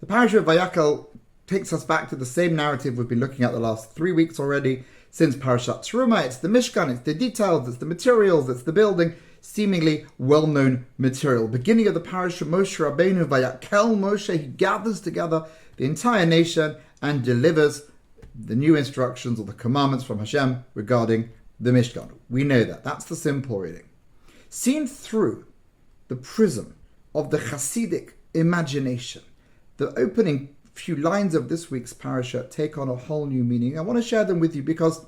The Parashat Vayakhel takes us back to the same narrative we've been looking at the last 3 weeks already since Parashat Terumah. It's the Mishkan, it's the details, it's the materials, it's the building, seemingly well-known material. Beginning of the Parashat, Moshe Rabbeinu, Vayakkel Moshe, he gathers together the entire nation and delivers the new instructions or the commandments from Hashem regarding the Mishkan. We know that. That's the simple reading. Seen through the prism of the Hasidic imagination, the opening few lines of this week's parasha take on a whole new meaning. I want to share them with you because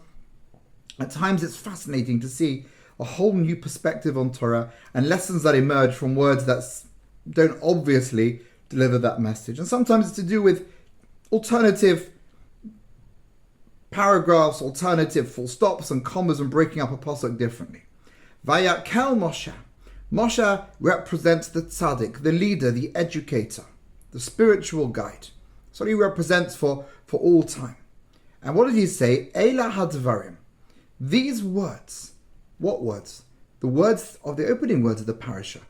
at times it's fascinating to see a whole new perspective on Torah and lessons that emerge from words that don't obviously deliver that message. And sometimes it's to do with alternative paragraphs, alternative full stops and commas and breaking up a pasuk differently. Vayakkel Moshe. Moshe represents the tzaddik, the leader, the educator, the spiritual guide. That's what he represents for all time. And what did he say? Eila hadvarim. These words. What words? The words of the opening words of the parasha,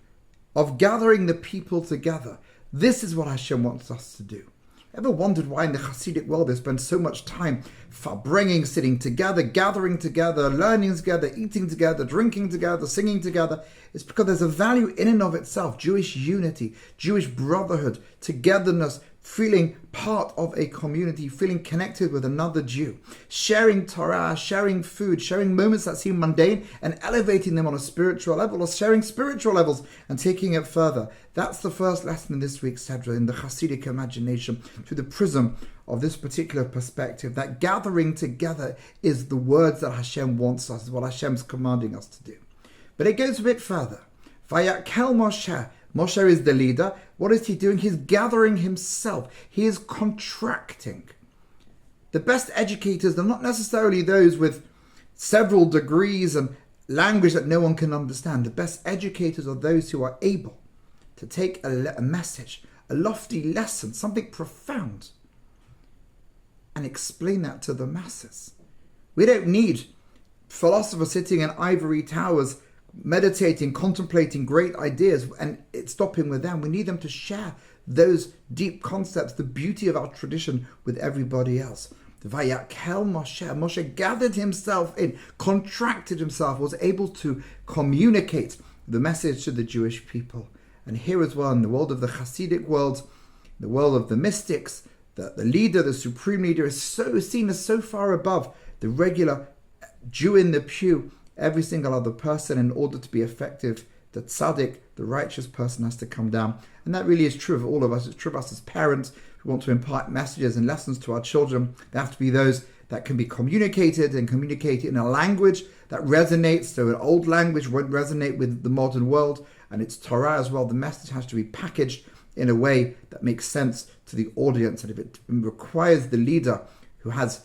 of gathering the people together. This is what Hashem wants us to do. Ever wondered why in the Hasidic world they spend so much time bringing, sitting together, gathering together, learning together, eating together, drinking together, singing together? It's because there's a value in and of itself. Jewish unity, Jewish brotherhood, togetherness, feeling part of a community, feeling connected with another Jew, sharing Torah, sharing food, sharing moments that seem mundane and elevating them on a spiritual level, or sharing spiritual levels and taking it further. That's the first lesson in this week's Sedra, in the Hasidic imagination, through the prism of this particular perspective, that gathering together is the words that Hashem wants us, is what Hashem's commanding us to do. But it goes a bit further. Vayakkel Moshe. Moshe is the leader. What is he doing? He's gathering himself. He is contracting. The best educators are not necessarily those with several degrees and language that no one can understand. The best educators are those who are able to take a message, a lofty lesson, something profound, and explain that to the masses. We don't need philosophers sitting in ivory towers meditating, contemplating great ideas and it's stopping with them. We need them to share those deep concepts, the beauty of our tradition with everybody else. Vayakkel Moshe. Moshe gathered himself in, contracted himself, was able to communicate the message to the Jewish people. And here as well, in the world of the Hasidic world, the world of the mystics, the leader, the supreme leader is so seen as so far above the regular Jew in the pew. Every single other person, in order to be effective, the tzaddik, the righteous person, has to come down. And that really is true of all of us. It's true of us as parents who want to impart messages and lessons to our children. They have to be those that can be communicated and communicated in a language that resonates. So an old language won't resonate with the modern world. And it's Torah as well. The message has to be packaged in a way that makes sense to the audience. And if it requires the leader who has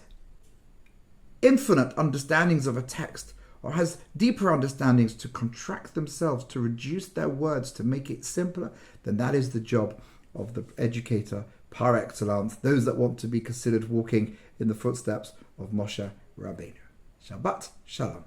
infinite understandings of a text, or has deeper understandings, to contract themselves, to reduce their words, to make it simpler, then that is the job of the educator par excellence, those that want to be considered walking in the footsteps of Moshe Rabbeinu. Shabbat Shalom.